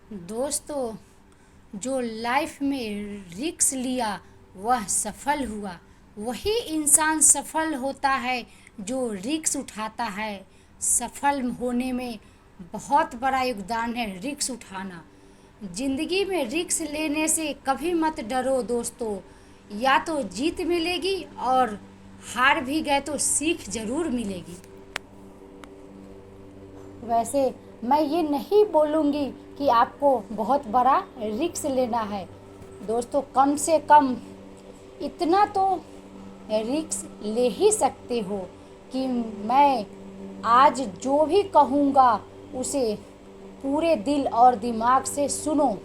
दोस्तों, जो लाइफ में रिस्क लिया वह सफल हुआ। वही इंसान सफल होता है जो रिस्क उठाता है। सफल होने में बहुत बड़ा योगदान है रिस्क उठाना। जिंदगी में रिस्क लेने से कभी मत डरो दोस्तों। या तो जीत मिलेगी और हार भी गए तो सीख जरूर मिलेगी। वैसे मैं ये नहीं बोलूँगी कि आपको बहुत बड़ा रिस्क लेना है। दोस्तों, कम से कम इतना तो रिस्क ले ही सकते हो कि मैं आज जो भी कहूँगा उसे पूरे दिल और दिमाग से सुनो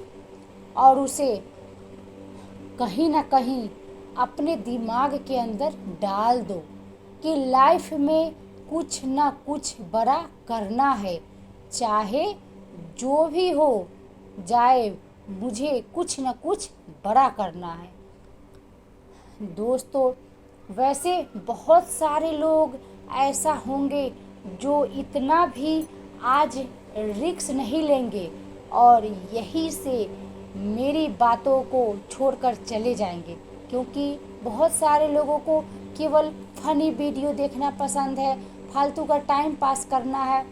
और उसे कहीं ना कहीं अपने दिमाग के अंदर डाल दो कि लाइफ में कुछ ना कुछ बड़ा करना है। चाहे जो भी हो जाए, मुझे कुछ ना कुछ बड़ा करना है। दोस्तों, वैसे बहुत सारे लोग ऐसा होंगे जो इतना भी आज रिस्क नहीं लेंगे और यही से मेरी बातों को छोड़कर चले जाएंगे, क्योंकि बहुत सारे लोगों को केवल फनी वीडियो देखना पसंद है, फालतू का टाइम पास करना है।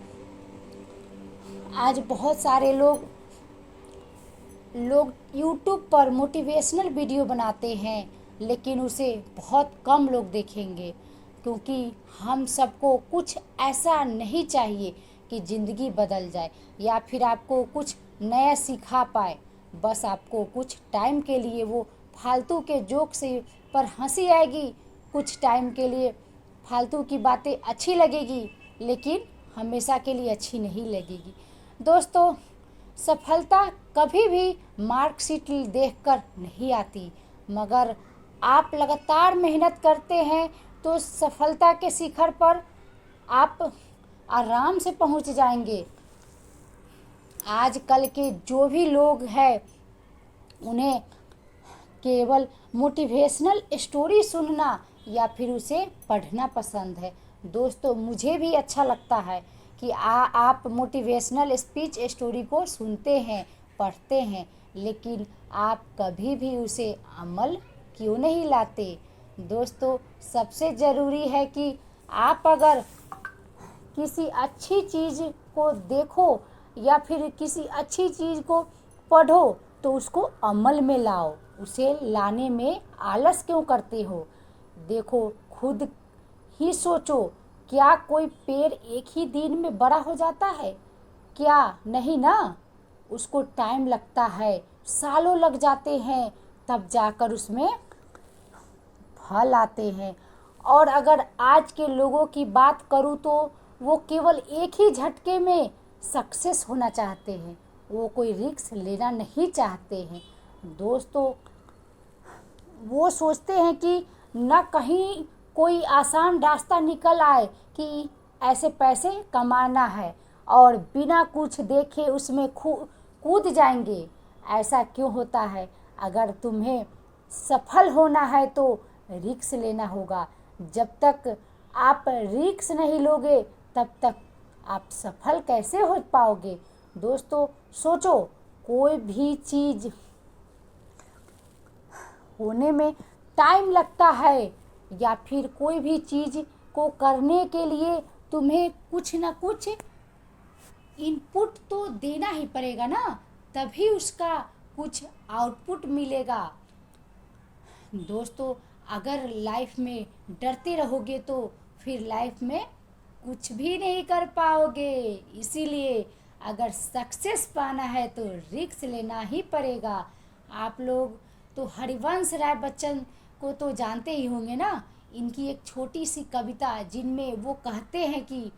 आज बहुत सारे लोग यूट्यूब पर मोटिवेशनल वीडियो बनाते हैं, लेकिन उसे बहुत कम लोग देखेंगे, क्योंकि हम सबको कुछ ऐसा नहीं चाहिए कि ज़िंदगी बदल जाए या फिर आपको कुछ नया सिखा पाए। बस आपको कुछ टाइम के लिए वो फालतू के जोक से पर हंसी आएगी, कुछ टाइम के लिए फालतू की बातें अच्छी लगेगी, लेकिन हमेशा के लिए अच्छी नहीं लगेगी। दोस्तों, सफलता कभी भी मार्कशीट देखकर नहीं आती, मगर आप लगातार मेहनत करते हैं तो सफलता के शिखर पर आप आराम से पहुंच जाएंगे। आजकल के जो भी लोग हैं उन्हें केवल मोटिवेशनल स्टोरी सुनना या फिर उसे पढ़ना पसंद है। दोस्तों, मुझे भी अच्छा लगता है कि आप मोटिवेशनल स्पीच स्टोरी को सुनते हैं, पढ़ते हैं, लेकिन आप कभी भी उसे अमल क्यों नहीं लाते। दोस्तों, सबसे ज़रूरी है कि आप अगर किसी अच्छी चीज़ को देखो या फिर किसी अच्छी चीज़ को पढ़ो तो उसको अमल में लाओ। उसे लाने में आलस क्यों करते हो। देखो, खुद ही सोचो, क्या कोई पेड़ एक ही दिन में बड़ा हो जाता है? क्या नहीं ना। उसको टाइम लगता है, सालों लग जाते हैं, तब जाकर उसमें फल आते हैं। और अगर आज के लोगों की बात करूँ तो वो केवल एक ही झटके में सक्सेस होना चाहते हैं, वो कोई रिस्क लेना नहीं चाहते हैं। दोस्तों, वो सोचते हैं कि न कहीं कोई आसान रास्ता निकल आए कि ऐसे पैसे कमाना है और बिना कुछ देखे उसमें कूद जाएंगे। ऐसा क्यों होता है? अगर तुम्हें सफल होना है तो रिस्क लेना होगा। जब तक आप रिस्क नहीं लोगे तब तक आप सफल कैसे हो पाओगे। दोस्तों, सोचो, कोई भी चीज़ होने में टाइम लगता है या फिर कोई भी चीज़ को करने के लिए तुम्हें कुछ ना कुछ इनपुट तो देना ही पड़ेगा ना, तभी उसका कुछ आउटपुट मिलेगा। दोस्तों, अगर लाइफ में डरते रहोगे तो फिर लाइफ में कुछ भी नहीं कर पाओगे। इसीलिए अगर सक्सेस पाना है तो रिस्क लेना ही पड़ेगा। आप लोग तो हरिवंश राय बच्चन को तो जानते ही होंगे ना। इनकी एक छोटी सी कविता जिनमें वो कहते हैं कि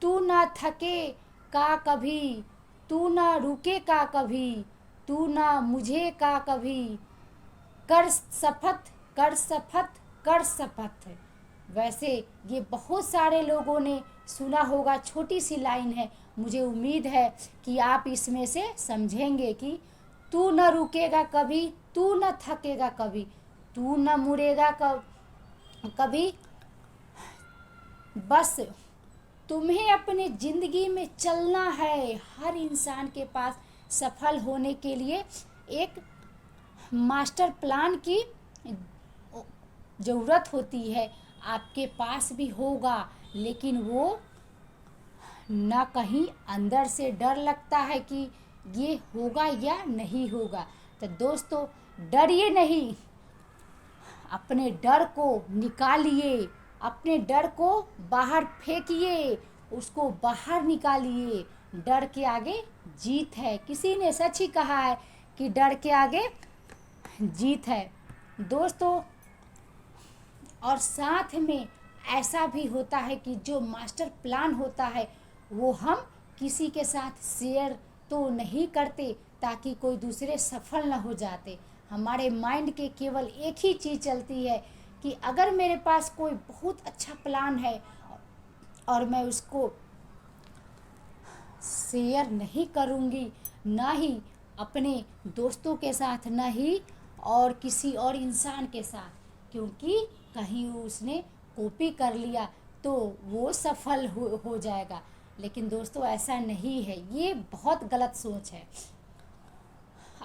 तू ना थके का कभी, तू ना रुके का कभी, तू ना मुझे का कभी, कर शपथ, कर शपथ, कर शपथ। वैसे ये बहुत सारे लोगों ने सुना होगा, छोटी सी लाइन है। मुझे उम्मीद है कि आप इसमें से समझेंगे कि तू न रुकेगा कभी, तू न थकेगा कभी, तू न मुड़ेगा कभी, बस तुम्हें अपने ज़िंदगी में चलना है। हर इंसान के पास सफल होने के लिए एक मास्टर प्लान की ज़रूरत होती है। आपके पास भी होगा, लेकिन वो ना कहीं अंदर से डर लगता है कि ये होगा या नहीं होगा। तो दोस्तों, डरिए नहीं, अपने डर को निकालिए, अपने डर को बाहर फेंकिए, उसको बाहर निकालिए। डर के आगे जीत है। किसी ने सच ही कहा है कि डर के आगे जीत है। दोस्तों, और साथ में ऐसा भी होता है कि जो मास्टर प्लान होता है वो हम किसी के साथ शेयर तो नहीं करते ताकि कोई दूसरे सफल ना हो जाते। हमारे माइंड के केवल एक ही चीज़ चलती है कि अगर मेरे पास कोई बहुत अच्छा प्लान है और मैं उसको शेयर नहीं करूँगी, ना ही अपने दोस्तों के साथ, ना ही और किसी और इंसान के साथ, क्योंकि कहीं उसने कॉपी कर लिया तो वो सफल हो जाएगा। लेकिन दोस्तों, ऐसा नहीं है, ये बहुत गलत सोच है।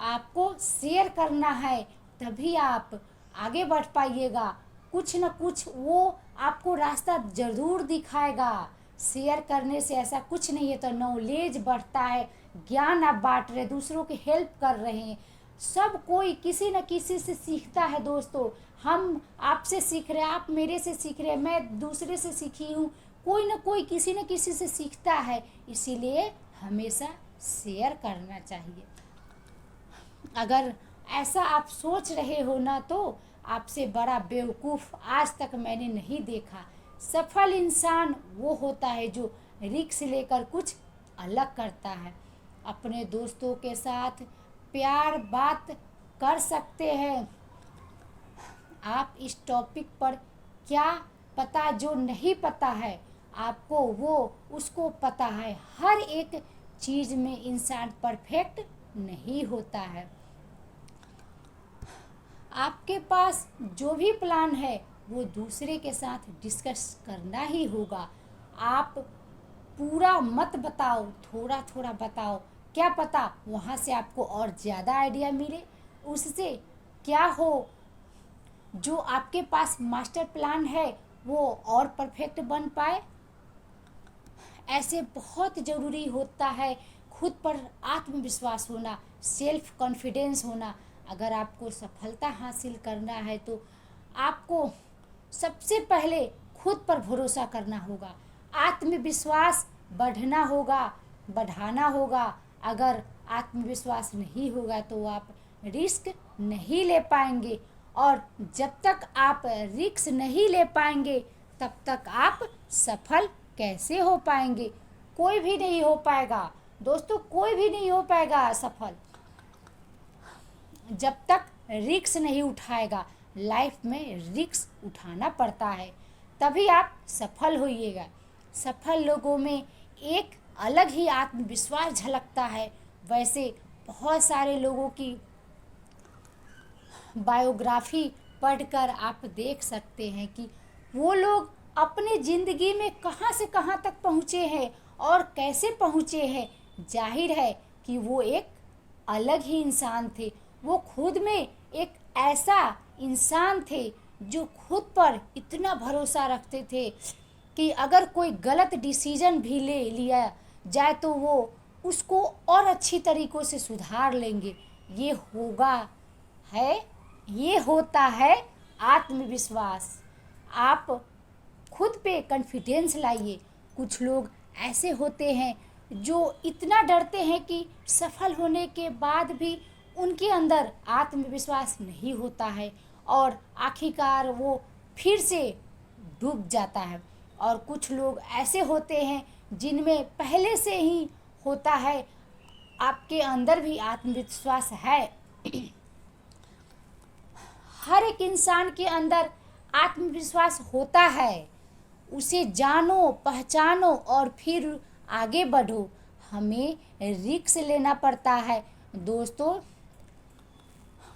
आपको शेयर करना है, तभी आप आगे बढ़ पाइएगा। कुछ न कुछ वो आपको रास्ता ज़रूर दिखाएगा। शेयर करने से ऐसा कुछ नहीं है, तो नॉलेज बढ़ता है, ज्ञान आप बांट रहे, दूसरों की हेल्प कर रहे हैं। सब कोई किसी न किसी से सीखता है दोस्तों। हम आपसे सीख रहे हैं, आप मेरे से सीख रहे हैं, मैं दूसरे से सीखी हूँ। कोई ना कोई किसी न किसी से सीखता है, इसीलिए हमेशा शेयर करना चाहिए। अगर ऐसा आप सोच रहे हो ना, तो आपसे बड़ा बेवकूफ़ आज तक मैंने नहीं देखा। सफल इंसान वो होता है जो रिस्क लेकर कुछ अलग करता है। अपने दोस्तों के साथ प्यार बात कर सकते हैं आप इस टॉपिक पर। क्या पता जो नहीं पता है आपको, वो उसको पता है। हर एक चीज़ में इंसान परफेक्ट नहीं होता है। आपके पास जो भी प्लान है वो दूसरे के साथ डिस्कस करना ही होगा। आप पूरा मत बताओ, थोड़ा थोड़ा बताओ। क्या पता वहाँ से आपको और ज़्यादा आइडिया मिले, उससे क्या हो, जो आपके पास मास्टर प्लान है वो और परफेक्ट बन पाए। ऐसे बहुत ज़रूरी होता है खुद पर आत्मविश्वास होना, सेल्फ कॉन्फिडेंस होना। अगर आपको सफलता हासिल करना है तो आपको सबसे पहले खुद पर भरोसा करना होगा, आत्मविश्वास बढ़ाना होगा। अगर आत्मविश्वास नहीं होगा तो आप रिस्क नहीं ले पाएंगे, और जब तक आप रिस्क नहीं ले पाएंगे तब तक आप सफल कैसे हो पाएंगे। कोई भी नहीं हो पाएगा दोस्तों, कोई भी नहीं हो पाएगा सफल जब तक रिस्क नहीं उठाएगा। लाइफ में रिस्क उठाना पड़ता है, तभी आप सफल होइएगा। सफल लोगों में एक अलग ही आत्मविश्वास झलकता है। वैसे बहुत सारे लोगों की बायोग्राफी पढ़कर आप देख सकते हैं कि वो लोग अपने ज़िंदगी में कहाँ से कहाँ तक पहुँचे हैं और कैसे पहुँचे हैं। जाहिर है कि वो एक अलग ही इंसान थे। वो खुद में एक ऐसा इंसान थे जो खुद पर इतना भरोसा रखते थे कि अगर कोई गलत डिसीजन भी ले लिया जाए तो वो उसको और अच्छी तरीक़ों से सुधार लेंगे। ये होगा है ये होता है आत्मविश्वास। आप खुद पे कॉन्फिडेंस लाइए। कुछ लोग ऐसे होते हैं जो इतना डरते हैं कि सफल होने के बाद भी उनके अंदर आत्मविश्वास नहीं होता है और आखिरकार वो फिर से डूब जाता है। और कुछ लोग ऐसे होते हैं जिनमें पहले से ही होता है, आपके अंदर भी आत्मविश्वास है। हर एक इंसान के अंदर आत्मविश्वास होता है। उसे जानो, पहचानो और फिर आगे बढ़ो। हमें रिस्क लेना पड़ता है दोस्तों,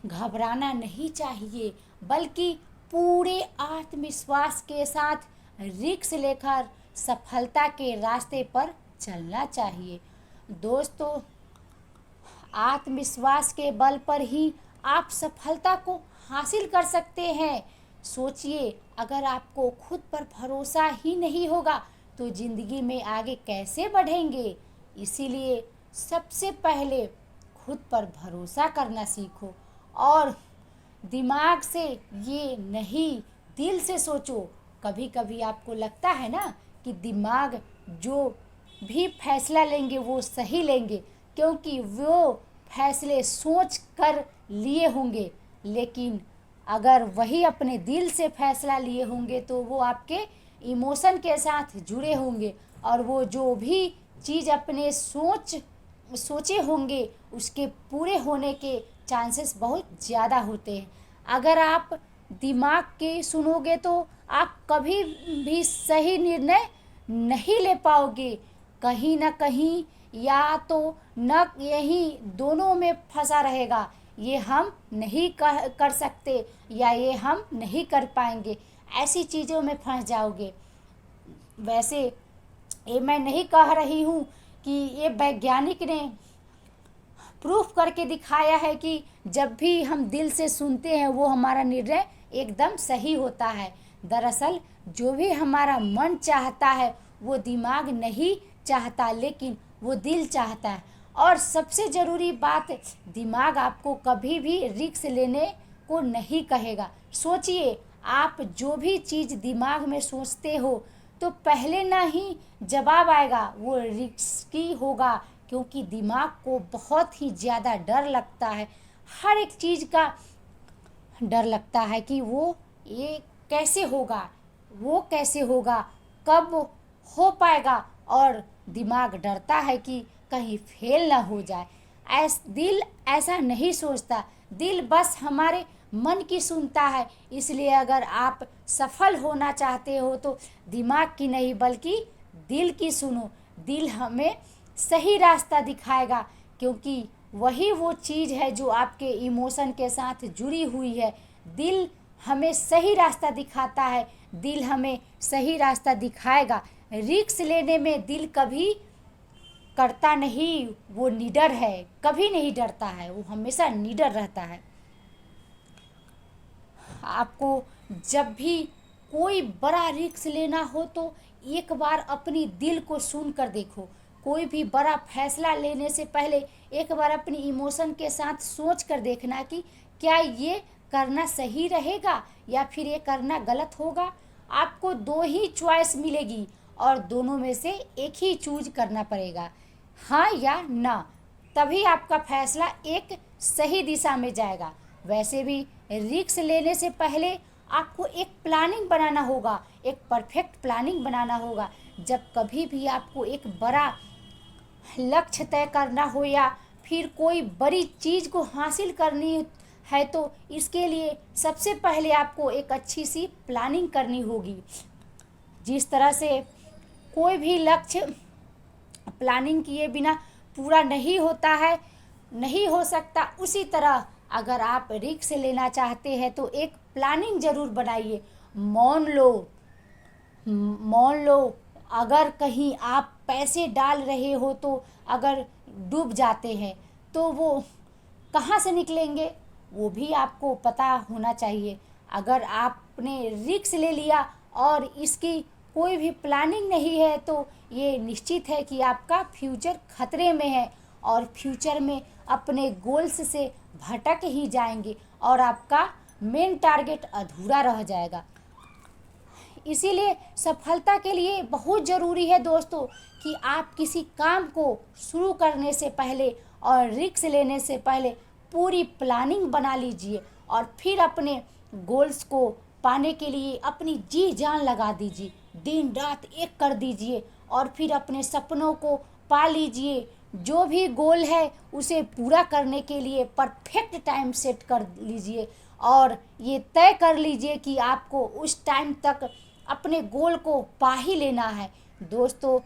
घबराना नहीं चाहिए, बल्कि पूरे आत्मविश्वास के साथ रिस्क लेकर सफलता के रास्ते पर चलना चाहिए। दोस्तों, आत्मविश्वास के बल पर ही आप सफलता को हासिल कर सकते हैं। सोचिए, अगर आपको खुद पर भरोसा ही नहीं होगा तो ज़िंदगी में आगे कैसे बढ़ेंगे। इसीलिए सबसे पहले खुद पर भरोसा करना सीखो और दिमाग से ये नहीं, दिल से सोचो। कभी कभी आपको लगता है ना कि दिमाग जो भी फैसला लेंगे वो सही लेंगे, क्योंकि वो फैसले सोच कर लिए होंगे। लेकिन अगर वही अपने दिल से फैसला लिए होंगे तो वो आपके इमोशन के साथ जुड़े होंगे और वो जो भी चीज़ अपने सोचे होंगे उसके पूरे होने के चांसेस बहुत ज़्यादा होते हैं। अगर आप दिमाग के सुनोगे तो आप कभी भी सही निर्णय नहीं ले पाओगे। कहीं ना कहीं या तो न यही दोनों में फंसा रहेगा, ये हम नहीं कर सकते या ये हम नहीं कर पाएंगे, ऐसी चीज़ों में फंस जाओगे। वैसे ये मैं नहीं कह रही हूँ कि ये वैज्ञानिक ने प्रूफ करके दिखाया है कि जब भी हम दिल से सुनते हैं वो हमारा निर्णय एकदम सही होता है। दरअसल जो भी हमारा मन चाहता है वो दिमाग नहीं चाहता, लेकिन वो दिल चाहता है। और सबसे ज़रूरी बात, दिमाग आपको कभी भी रिस्क लेने को नहीं कहेगा। सोचिए, आप जो भी चीज़ दिमाग में सोचते हो तो पहले ना ही जवाब आएगा वो रिस्की होगा, क्योंकि दिमाग को बहुत ही ज़्यादा डर लगता है। हर एक चीज़ का डर लगता है कि वो ये कैसे होगा, वो कैसे होगा, कब हो पाएगा, और दिमाग डरता है कि कहीं फेल ना हो जाए। दिल ऐसा नहीं सोचता, दिल बस हमारे मन की सुनता है। इसलिए अगर आप सफल होना चाहते हो तो दिमाग की नहीं बल्कि दिल की सुनो। दिल हमें सही रास्ता दिखाएगा, क्योंकि वही वो चीज़ है जो आपके इमोशन के साथ जुड़ी हुई है। दिल हमें सही रास्ता दिखाता है, दिल हमें सही रास्ता दिखाएगा। रिस्क लेने में दिल कभी करता नहीं, वो निडर है, कभी नहीं डरता है, वो हमेशा निडर रहता है। आपको जब भी कोई बड़ा रिस्क लेना हो तो एक बार अपनी दिल को सुन कर देखो। कोई भी बड़ा फैसला लेने से पहले एक बार अपनी इमोशन के साथ सोच कर देखना कि क्या ये करना सही रहेगा या फिर ये करना गलत होगा। आपको दो ही चॉइस मिलेगी और दोनों में से एक ही चूज करना पड़ेगा, हाँ या ना। तभी आपका फैसला एक सही दिशा में जाएगा। वैसे भी रिस्क लेने से पहले आपको एक प्लानिंग बनाना होगा, एक परफेक्ट प्लानिंग बनाना होगा। जब कभी भी आपको एक बड़ा लक्ष्य तय करना हो या फिर कोई बड़ी चीज़ को हासिल करनी है तो इसके लिए सबसे पहले आपको एक अच्छी सी प्लानिंग करनी होगी। जिस तरह से कोई भी लक्ष्य प्लानिंग किए बिना पूरा नहीं होता है, नहीं हो सकता, उसी तरह अगर आप रिस्क लेना चाहते हैं तो एक प्लानिंग ज़रूर बनाइए। मान लो अगर कहीं आप पैसे डाल रहे हो तो अगर डूब जाते हैं तो वो कहाँ से निकलेंगे वो भी आपको पता होना चाहिए। अगर आपने रिस्क ले लिया और इसकी कोई भी प्लानिंग नहीं है तो ये निश्चित है कि आपका फ्यूचर खतरे में है और फ्यूचर में अपने गोल्स से भटक ही जाएंगे और आपका मेन टारगेट अधूरा रह जाएगा। इसीलिए सफलता के लिए बहुत ज़रूरी है दोस्तों कि आप किसी काम को शुरू करने से पहले और रिस्क लेने से पहले पूरी प्लानिंग बना लीजिए और फिर अपने गोल्स को पाने के लिए अपनी जी जान लगा दीजिए, दिन रात एक कर दीजिए और फिर अपने सपनों को पा लीजिए। जो भी गोल है उसे पूरा करने के लिए परफेक्ट टाइम सेट कर लीजिए और ये तय कर लीजिए कि आपको उस टाइम तक अपने गोल को पा ही लेना है। दोस्तों,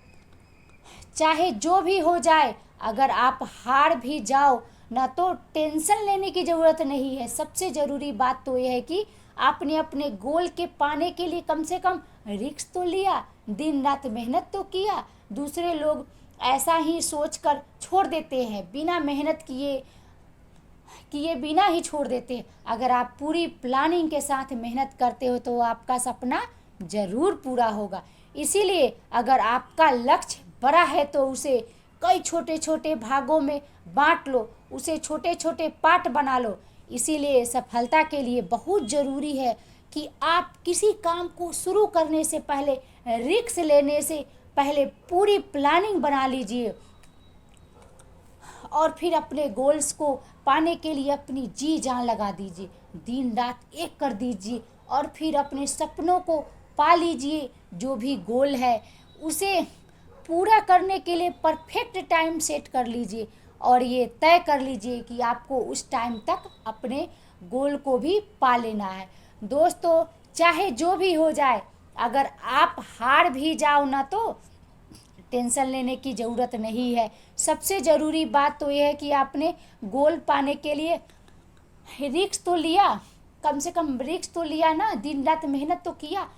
चाहे जो भी हो जाए, अगर आप हार भी जाओ ना तो टेंशन लेने की ज़रूरत नहीं है। सबसे ज़रूरी बात तो यह है कि आपने अपने गोल के पाने के लिए कम से कम रिस्क तो लिया, दिन रात मेहनत तो किया। दूसरे लोग ऐसा ही सोचकर छोड़ देते हैं, बिना मेहनत किए बिना ही छोड़ देते हैं। अगर आप पूरी प्लानिंग के साथ मेहनत करते हो तो आपका सपना ज़रूर पूरा होगा। इसीलिए अगर आपका लक्ष्य बड़ा है तो उसे कई छोटे छोटे भागों में बांट लो, उसे छोटे छोटे पार्ट बना लो। इसीलिए सफलता के लिए बहुत ज़रूरी है कि आप किसी काम को शुरू करने से पहले, रिस्क लेने से पहले पूरी प्लानिंग बना लीजिए और फिर अपने गोल्स को पाने के लिए अपनी जी जान लगा दीजिए, दिन रात एक कर दीजिए और फिर अपने सपनों को पा लीजिए। जो भी गोल है उसे पूरा करने के लिए परफेक्ट टाइम सेट कर लीजिए और ये तय कर लीजिए कि आपको उस टाइम तक अपने गोल को भी पा लेना है। दोस्तों, चाहे जो भी हो जाए, अगर आप हार भी जाओ ना तो टेंशन लेने की ज़रूरत नहीं है। सबसे ज़रूरी बात तो यह है कि आपने गोल पाने के लिए रिस्क तो लिया, कम से कम रिस्क तो लिया ना, दिन रात मेहनत तो किया।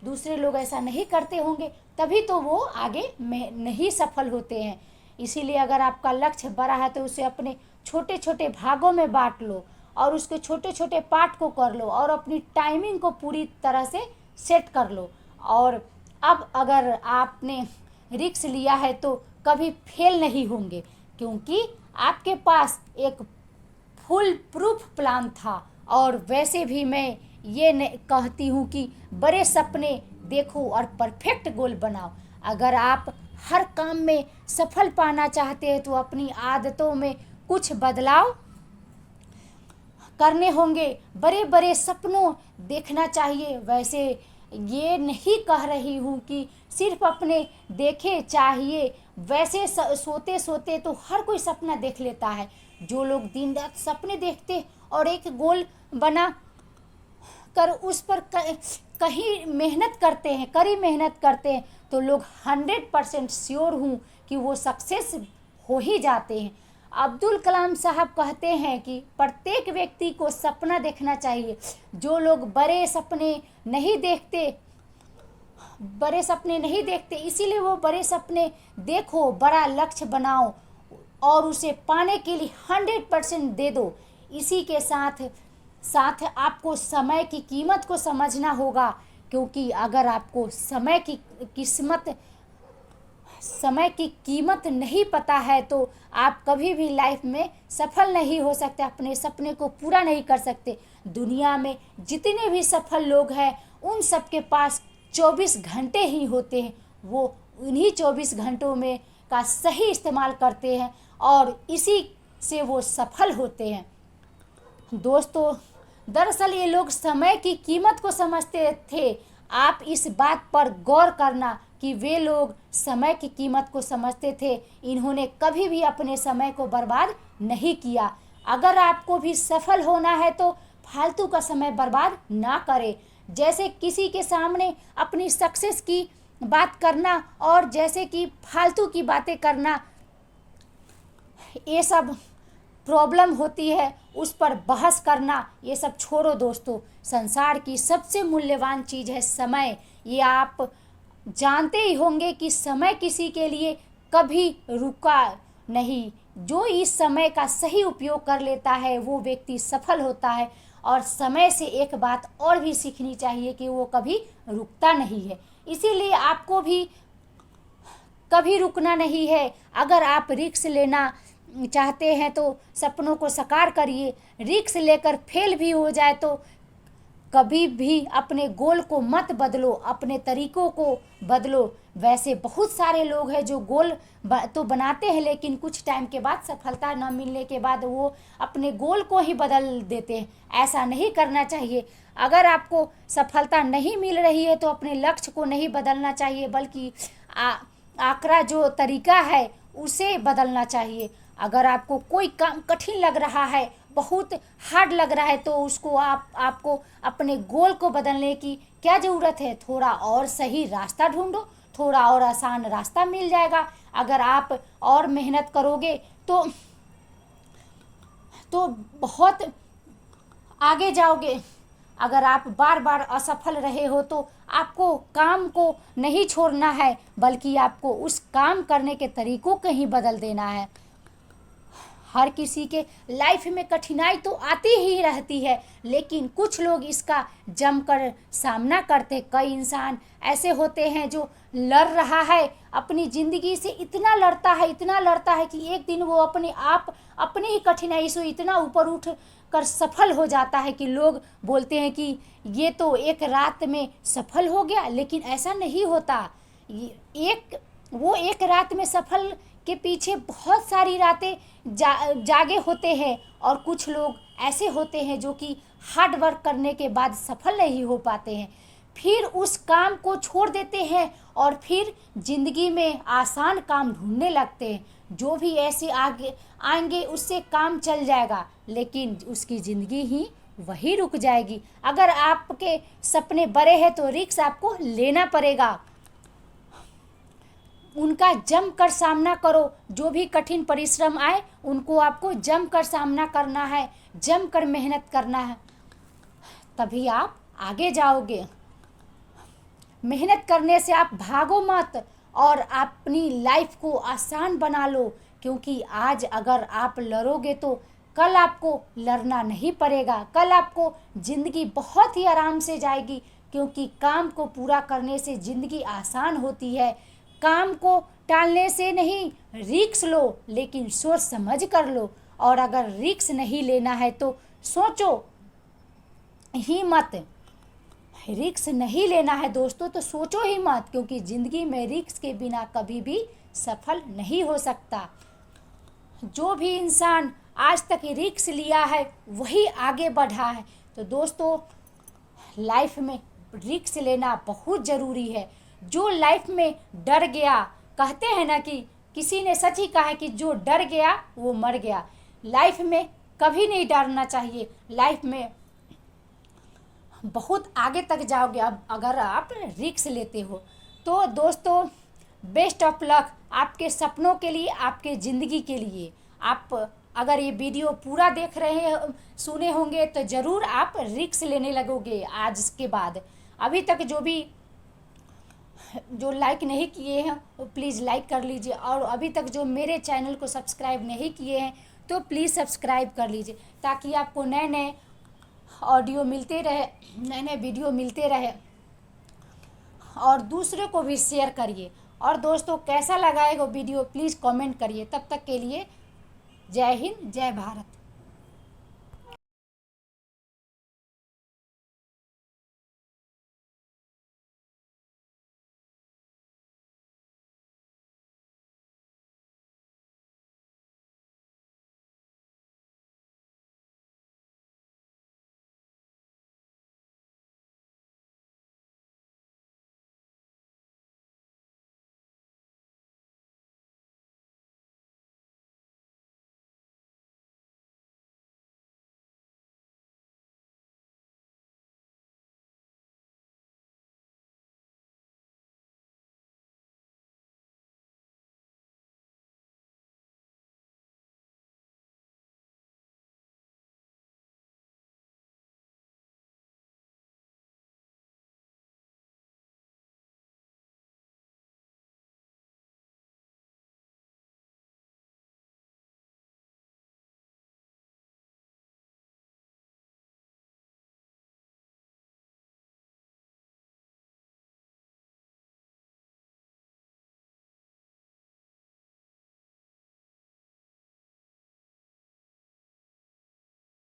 दूसरे लोग ऐसा नहीं करते होंगे, तभी तो वो आगे में नहीं सफल होते हैं। इसीलिए अगर आपका लक्ष्य बड़ा है तो उसे अपने छोटे छोटे भागों में बांट लो और उसके छोटे छोटे पार्ट को कर लो और अपनी टाइमिंग को पूरी तरह से सेट कर लो। और अब अगर आपने रिस्क लिया है तो कभी फेल नहीं होंगे, क्योंकि आपके पास एक फुल प्रूफ प्लान था। और वैसे भी मैं ये कहती हूँ कि बड़े सपने देखो और परफेक्ट गोल बनाओ। अगर आप हर काम में सफल पाना चाहते हैं तो अपनी आदतों में कुछ बदलाव करने होंगे, बड़े बड़े सपनों देखना चाहिए। वैसे ये नहीं कह रही हूँ कि सिर्फ अपने देखे चाहिए, वैसे सोते सोते तो हर कोई सपना देख लेता है। जो लोग दिन रात सपने देखते और एक गोल बना कर उस पर कहीं मेहनत करते हैं, कड़ी मेहनत करते हैं, तो लोग 100% श्योर हूँ कि वो सक्सेस हो ही जाते हैं। अब्दुल कलाम साहब कहते हैं कि प्रत्येक व्यक्ति को सपना देखना चाहिए। जो लोग बड़े सपने नहीं देखते, इसीलिए वो बड़े सपने देखो, बड़ा लक्ष्य बनाओ और उसे पाने के लिए 100% दे दो। इसी के साथ साथ आपको समय की कीमत को समझना होगा, क्योंकि अगर आपको समय की कीमत नहीं पता है तो आप कभी भी लाइफ में सफल नहीं हो सकते, अपने सपने को पूरा नहीं कर सकते। दुनिया में जितने भी सफल लोग हैं उन सब के पास 24 घंटे ही होते हैं। वो उन्हीं 24 घंटों में का सही इस्तेमाल करते हैं और इसी से वो सफल होते हैं। दोस्तों, दरअसल ये लोग समय की कीमत को समझते थे। आप इस बात पर गौर करना कि वे लोग समय की कीमत को समझते थे। इन्होंने कभी भी अपने समय को बर्बाद नहीं किया। अगर आपको भी सफल होना है तो फालतू का समय बर्बाद ना करें। जैसे किसी के सामने अपनी सक्सेस की बात करना और जैसे कि फालतू की बातें करना, ये सब प्रॉब्लम होती है, उस पर बहस करना, ये सब छोड़ो दोस्तों। संसार की सबसे मूल्यवान चीज़ है समय। ये आप जानते ही होंगे कि समय किसी के लिए कभी रुका नहीं। जो इस समय का सही उपयोग कर लेता है वो व्यक्ति सफल होता है। और समय से एक बात और भी सीखनी चाहिए कि वो कभी रुकता नहीं है। इसीलिए आपको भी कभी रुकना नहीं है। अगर आप रिस्क लेना चाहते हैं तो सपनों को साकार करिए। रिस्क लेकर फेल भी हो जाए तो कभी भी अपने गोल को मत बदलो, अपने तरीकों को बदलो। वैसे बहुत सारे लोग हैं जो गोल तो बनाते हैं लेकिन कुछ टाइम के बाद, सफलता न मिलने के बाद, वो अपने गोल को ही बदल देते हैं। ऐसा नहीं करना चाहिए। अगर आपको सफलता नहीं मिल रही है तो अपने लक्ष्य को नहीं बदलना चाहिए, बल्कि आकरा जो तरीका है उसे बदलना चाहिए। अगर आपको कोई काम कठिन लग रहा है, बहुत हार्ड लग रहा है, तो उसको आपको अपने गोल को बदलने की क्या ज़रूरत है। थोड़ा और सही रास्ता ढूंढो, थोड़ा और आसान रास्ता मिल जाएगा। अगर आप और मेहनत करोगे तो बहुत आगे जाओगे। अगर आप बार बार असफल रहे हो तो आपको काम को नहीं छोड़ना है, बल्कि आपको उस काम करने के तरीकों को ही बदल देना है। हर किसी के लाइफ में कठिनाई तो आती ही रहती है, लेकिन कुछ लोग इसका जमकर सामना करते। कई इंसान ऐसे होते हैं जो लड़ रहा है अपनी ज़िंदगी से, इतना लड़ता है कि एक दिन वो अपने आप अपनी ही कठिनाई से इतना ऊपर उठ कर सफल हो जाता है कि लोग बोलते हैं कि ये तो एक रात में सफल हो गया। लेकिन ऐसा नहीं होता। वो एक रात में सफल के पीछे बहुत सारी रातें जागे होते हैं। और कुछ लोग ऐसे होते हैं जो कि हार्ड वर्क करने के बाद सफल नहीं हो पाते हैं, फिर उस काम को छोड़ देते हैं और फिर ज़िंदगी में आसान काम ढूंढने लगते हैं। जो भी ऐसे आगे आएंगे उससे काम चल जाएगा, लेकिन उसकी ज़िंदगी ही वही रुक जाएगी। अगर आपके सपने बड़े हैं तो रिस्क आपको लेना पड़ेगा, उनका जम कर सामना करो। जो भी कठिन परिश्रम आए उनको आपको जम कर सामना करना है, जम कर मेहनत करना है, तभी आप आगे जाओगे। मेहनत करने से आप भागो मत और अपनी लाइफ को आसान बना लो, क्योंकि आज अगर आप लड़ोगे तो कल आपको लड़ना नहीं पड़ेगा। कल आपको ज़िंदगी बहुत ही आराम से जाएगी, क्योंकि काम को पूरा करने से ज़िंदगी आसान होती है। काम को टालने से नहीं, रिस्क लो, लेकिन सोच समझ कर लो। और अगर रिस्क नहीं लेना है तो सोचो ही मत। रिस्क नहीं लेना है दोस्तों तो सोचो ही मत, क्योंकि ज़िंदगी में रिस्क के बिना कभी भी सफल नहीं हो सकता। जो भी इंसान आज तक रिस्क लिया है वही आगे बढ़ा है। तो दोस्तों, लाइफ में रिस्क लेना बहुत ज़रूरी है। जो लाइफ में डर गया, कहते हैं ना कि किसी ने सच ही कहा है कि जो डर गया वो मर गया। लाइफ में कभी नहीं डरना चाहिए। लाइफ में बहुत आगे तक जाओगे अब अगर आप रिस्क लेते हो। तो दोस्तों, बेस्ट ऑफ लक आपके सपनों के लिए, आपके ज़िंदगी के लिए। आप अगर ये वीडियो पूरा देख रहे सुने होंगे तो ज़रूर आप रिस्क लेने लगोगे आज के बाद। अभी तक जो लाइक नहीं किए हैं वो प्लीज़ लाइक कर लीजिए, और अभी तक जो मेरे चैनल को सब्सक्राइब नहीं किए हैं तो प्लीज़ सब्सक्राइब कर लीजिए, ताकि आपको नए नए ऑडियो मिलते रहे, नए नए वीडियो मिलते रहे। और दूसरे को भी शेयर करिए। और दोस्तों, कैसा लगा है वो वीडियो प्लीज़ कमेंट करिए। तब तक के लिए जय हिंद, जय भारत।